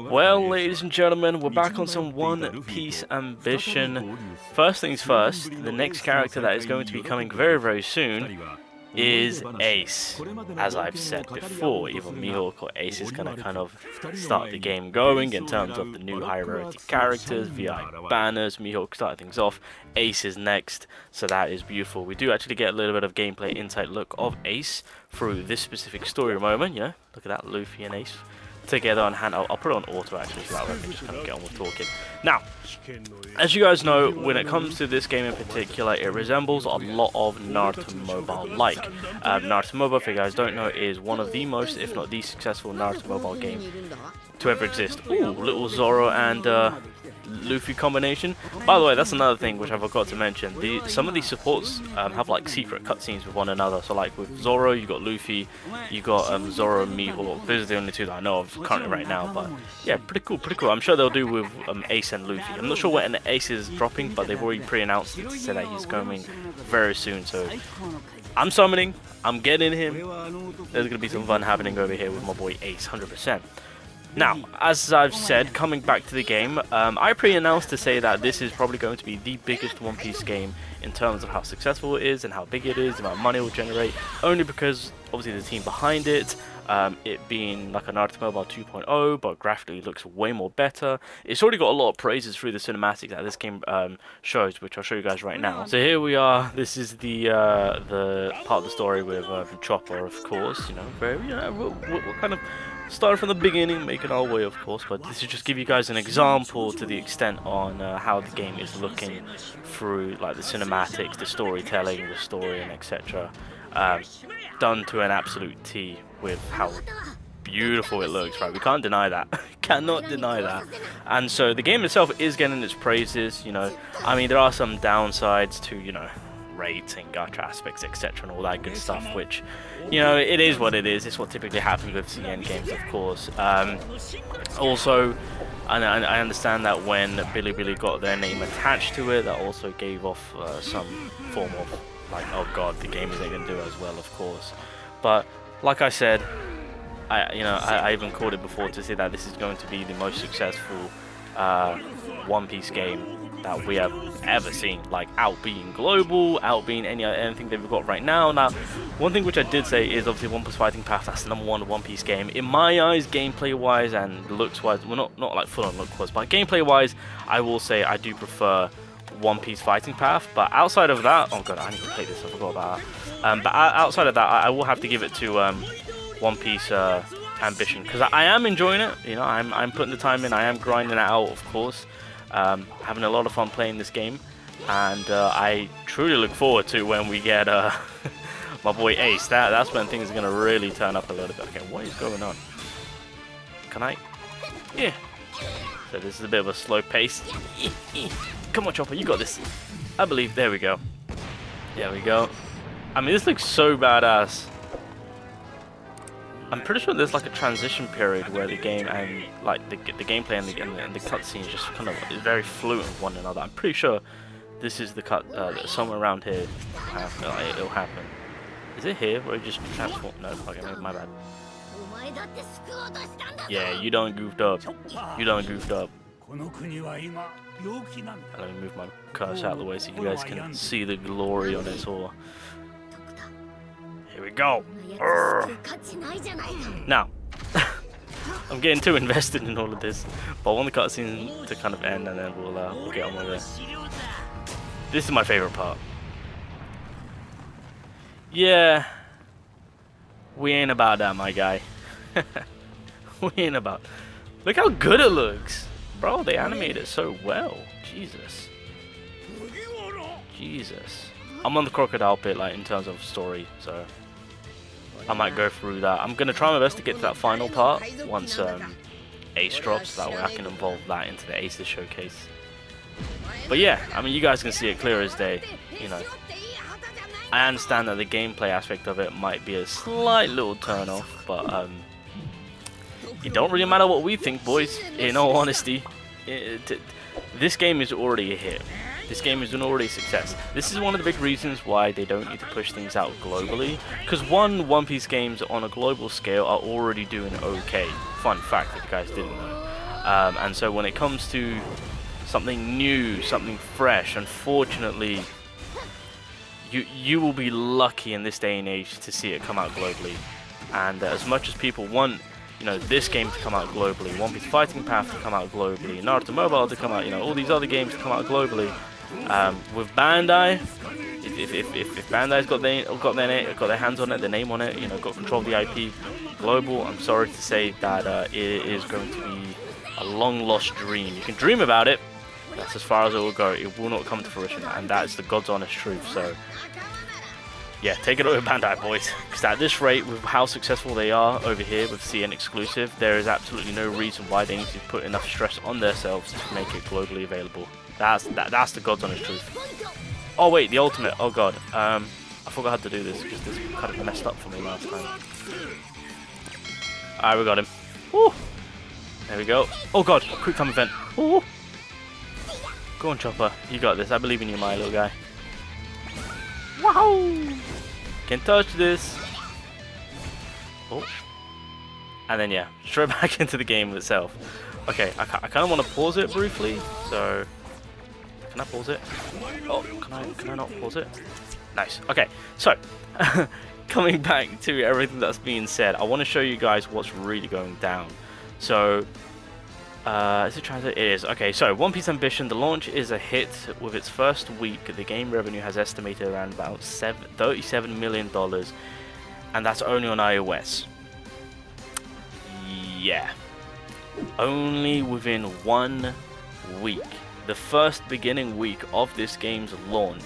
Well, ladies and gentlemen, we're back on some One Piece ambition. First things first, the next character that is going to be coming very, very soon is Ace. As I've said before, either Mihawk or Ace is going to kind of start the game going in terms of the new hierarchy characters, VI banners. Mihawk started things off, Ace is next, so that is beautiful. We do actually get a little bit of gameplay insight look of Ace through this specific story moment. Yeah, look at that, Luffy and Ace together on hand. I'll put it on auto actually, so that way I can just kind of get on with talking. Now, as you guys know, when it comes to this game in particular, it resembles a lot of Naruto Mobile-like. Naruto Mobile, if you guys don't know, is one of the most, if not the successful Naruto Mobile game to ever exist. Ooh, little Zoro and Luffy combination. By the way, that's another thing which I forgot to mention. Some of these supports have like secret cutscenes with one another. So like with Zoro, you got Luffy, you got Zoro and Mihawk. Those are the only two that I know of currently right now. But yeah, pretty cool, pretty cool. I'm sure they'll do with Ace and Luffy. I'm not sure when Ace is dropping, but they've already pre-announced it to say that he's coming very soon. So I'm summoning, I'm getting him. There's gonna be some fun happening over here with my boy Ace, 100%. Now, as I've said, coming back to the game, I pre-announced to say that this is probably going to be the biggest One Piece game in terms of how successful it is and how big it is, the amount of money it will generate, only because, obviously, the team behind it, it being like a Naruto Mobile 2.0, but graphically looks way more better. It's already got a lot of praises through the cinematics that this game shows, which I'll show you guys right now. So here we are. This is the part of the story with Chopper, of course. You know, very, we're kind of starting from the beginning, making our way, of course, but this is just give you guys an example to the extent on how the game is looking through like the cinematics, the storytelling, the story, and etc. Done to an absolute T with how beautiful it looks, right? We can't deny that. Cannot deny that. And so the game itself is getting its praises, you know. I mean, there are some downsides to, you know, raids and gacha aspects, etc., and all that good stuff, which, you know, it is what it is. It's what typically happens with CN games, of course. Also, I understand that when Bilibili got their name attached to it, that also gave off some form of like, oh god, the game isn't going to do as well, of course. But like I said, I even called it before to say that this is going to be the most successful One Piece game that we have ever seen, like out being global, out being anything that we've got right now. Now, one thing which I did say is obviously One Piece Fighting Path, that's the #1 One Piece game. In my eyes, gameplay wise and looks wise, well not like full on look wise, but gameplay wise, I will say I do prefer One Piece Fighting Path. But outside of that, oh god, I need to play this, I forgot about that. But outside of that, I will have to give it to One Piece Ambition, because I am enjoying it. You know, I'm putting the time in, I am grinding it out, of course. Having a lot of fun playing this game, and I truly look forward to when we get my boy Ace. That's when things are going to really turn up a little bit. Okay, what is going on? Can I? Yeah. So this is a bit of a slow pace. Come on, Chopper, you got this. I believe. There we go. There we go. I mean, this looks so badass. I'm pretty sure there's like a transition period where the game and like the gameplay and the cutscenes just kind of is very fluent with one another. I'm pretty sure this is the cut somewhere around here. It'll happen. Is it here where it just transform? No, okay, my bad. Yeah, you done goofed up. You done goofed up. Let me move my cursor out of the way so you guys can see the glory on it all. Here we go. Now, I'm getting too invested in all of this, but I want the cutscene to kind of end, and then we'll get on with it. This is my favorite part. Yeah, we ain't about that, my guy. We ain't about. Look how good it looks, bro. They animate it so well. Jesus. Jesus. I'm on the crocodile pit, like in terms of story, so I might go through that. I'm gonna try my best to get to that final part once Ace drops. That way I can involve that into the Aces showcase. But yeah, I mean, you guys can see it clear as day. You know, I understand that the gameplay aspect of it might be a slight little turn off, but it don't really matter what we think, boys. In all honesty, this game is already a hit. This game is an already success. This is one of the big reasons why they don't need to push things out globally. Because One Piece games on a global scale are already doing okay. Fun fact if you guys didn't know. And so when it comes to something new, something fresh, unfortunately, you will be lucky in this day and age to see it come out globally. And as much as people want, you know, this game to come out globally, One Piece Fighting Path to come out globally, Naruto Mobile to come out, you know, all these other games to come out globally, with Bandai, if Bandai's got their hands on it, their name on it, you know, got control of the IP global, I'm sorry to say that it is going to be a long lost dream. You can dream about it, that's as far as it will go. It will not come to fruition, and that is the God's honest truth. So yeah, take it over Bandai, boys, because at this rate, with how successful they are over here with CN exclusive, there is absolutely no reason why they need to put enough stress on themselves to make it globally available. That's the God's honest truth. Oh wait, the ultimate. Oh god, I forgot how to do this because this kind of messed up for me last time. Alright, we got him. Woo! There we go. Oh god, quick time event. Woo! Go on, Chopper. You got this. I believe in you, my little guy. Wow! Can't touch this. Oh. And then yeah, straight back into the game itself. Okay, I kind of want to pause it briefly. So, can I pause it? Oh, can I not pause it? Nice. Okay, so coming back to everything that's being said, I want to show you guys what's really going down. So, is it translate? It is. Okay, so One Piece Ambition, the launch is a hit. With its first week, the game revenue has estimated around about $37 million, and that's only on iOS. Yeah, only within 1 week, the first beginning week of this game's launch,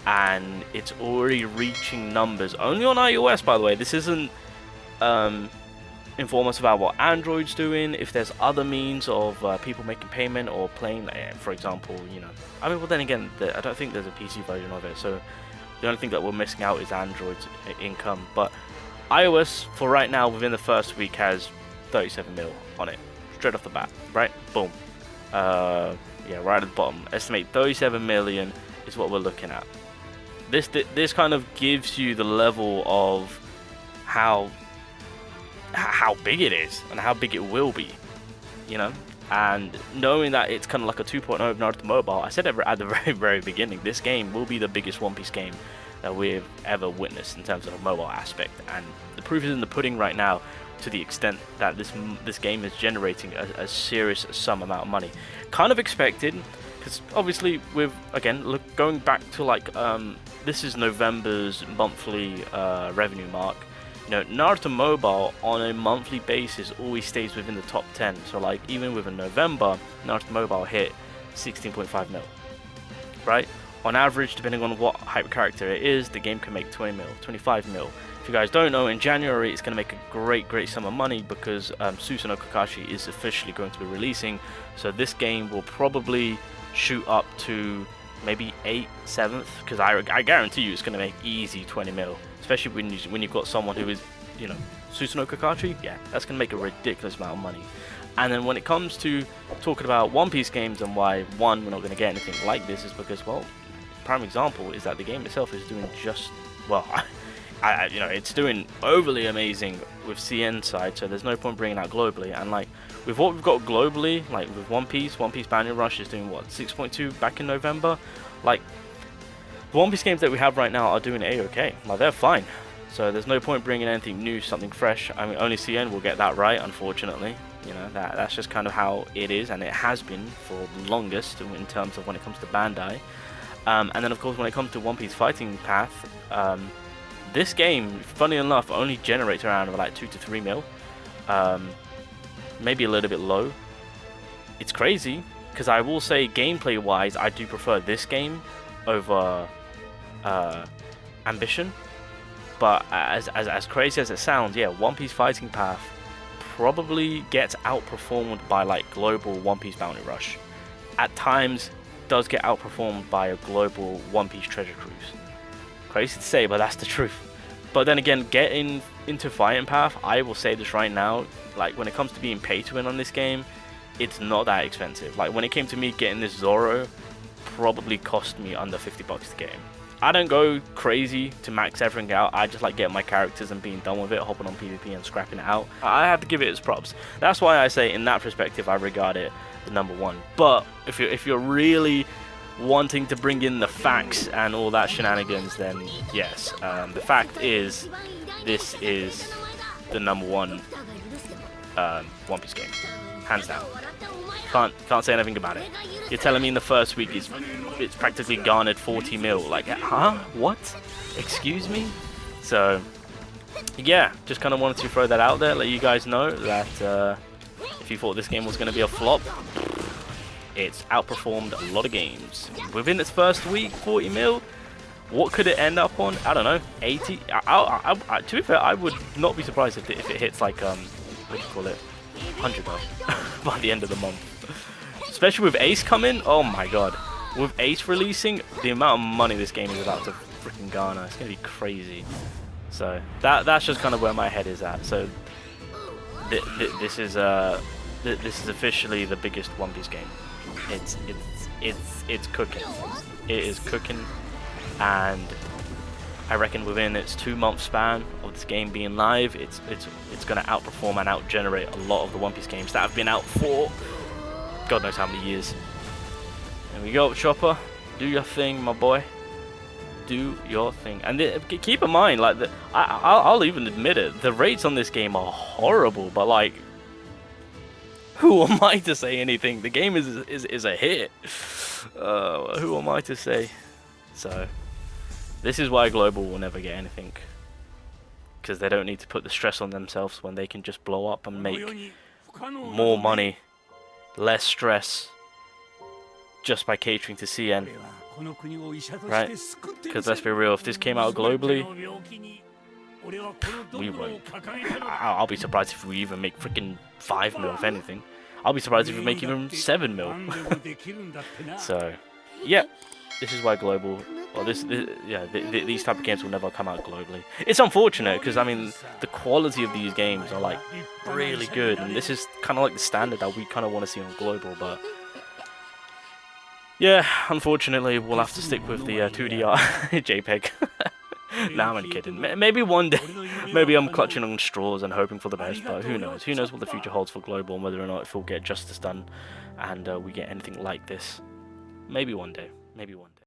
and it's already reaching numbers only on iOS. By the way, this isn't inform us about what Android's doing, if there's other means of people making payment or playing, for example, you know. I mean, well, then again, I don't think there's a PC version of it, so the only thing that we're missing out is Android's income. But iOS, for right now, within the first week, has 37 mil on it, straight off the bat, right? Boom. Yeah, right at the bottom. Estimate 37 million is what we're looking at. This kind of gives you the level of how big it is and how big it will be, you know. And knowing that it's kind of like a 2.0 of Naruto Mobile, I said it at the very beginning, this game will be the biggest One Piece game that we've ever witnessed in terms of a mobile aspect, and the proof is in the pudding right now, to the extent that this game is generating a serious sum amount of money. Kind of expected, because obviously with, again, going back to like this is November's monthly revenue mark. You know, Naruto Mobile on a monthly basis always stays within the top 10. So like even within November, Naruto Mobile hit 16.5 mil, right? On average, depending on what hype character it is, the game can make 20 mil, 25 mil. If you guys don't know, in January it's going to make a great sum of money because Susanoo Kakashi is officially going to be releasing. So this game will probably shoot up to maybe 8th, 7th, because I guarantee you it's going to make easy 20 mil. Especially when you've got someone who is, you know, Susanoo Kakashi, yeah, that's going to make a ridiculous amount of money. And then when it comes to talking about One Piece games and why, one, we're not going to get anything like this, is because, well, prime example is that the game itself is doing just, well, you know, it's doing overly amazing with CN side, so there's no point bringing it out globally. And like, with what we've got globally, like with One Piece Boundary Rush is doing what, 6.2 back in November? Like, the One Piece games that we have right now are doing A-okay. Like, they're fine. So there's no point bringing anything new, something fresh. I mean, only CN will get that right, unfortunately. You know, that's just kind of how it is, and it has been for the longest in terms of when it comes to Bandai. And then, of course, when it comes to One Piece Fighting Path, this game, funny enough, only generates around like 2 to 3 mil. Maybe a little bit low. It's crazy, because I will say, gameplay-wise, I do prefer this game over Ambition. But as crazy as it sounds, yeah, One Piece Fighting Path probably gets outperformed by like global One Piece Bounty Rush. At times does get outperformed by a global One Piece Treasure Cruise. Crazy to say, but that's the truth. But then again, getting into Fighting Path, I will say this right now, like when it comes to being pay to win on this game, it's not that expensive. Like when it came to me getting this Zoro, probably cost me under $50 to get him. I don't go crazy to max everything out. I just like getting my characters and being done with it, hopping on PvP and scrapping it out. I have to give it its props. That's why I say in that perspective I regard it the #1. But if you're really wanting to bring in the facts and all that shenanigans, then yes. The fact is, this is the #1 One Piece game, hands down. Can't say anything about it. You're telling me in the first week it's practically garnered 40 mil? Like, huh? What? Excuse me? So, yeah, just kind of wanted to throw that out there, let you guys know that if you thought this game was going to be a flop, it's outperformed a lot of games. Within its first week, 40 mil. What could it end up on? I don't know, 80? To be fair, I would not be surprised if it hits like, what do you call it? 100 mil by the end of the month. Especially with Ace coming, oh my god. With Ace releasing, the amount of money this game is about to freaking garner, it's gonna be crazy. So that's just kind of where my head is at. So this is officially the biggest One Piece game. It's cooking. It is cooking, and I reckon within its 2-month span of this game being live, it's gonna outperform and outgenerate a lot of the One Piece games that have been out for God knows how many years. There we go, Chopper. Do your thing, my boy. Do your thing. And keep in mind, like, I'll even admit it, the rates on this game are horrible, but like, who am I to say anything? The game is a hit. Who am I to say? So, this is why Global will never get anything. Because they don't need to put the stress on themselves when they can just blow up and make more money, less stress, just by catering to CN. Right? Because let's be real, if this came out globally, we won't. I'll be surprised if we even make freaking 5 mil, if anything. I'll be surprised if we make even 7 mil. So, yeah, this is why global, or these type of games will never come out globally. It's unfortunate because I mean the quality of these games are like really good, and this is kind of like the standard that we kind of want to see on global. But yeah, unfortunately, we'll have to stick with the 2D JPEG. Nah, I'm kidding. Maybe one day, maybe I'm clutching on straws and hoping for the best, but who knows? Who knows what the future holds for global and whether or not it will get justice done and we get anything like this. Maybe one day. Maybe one day.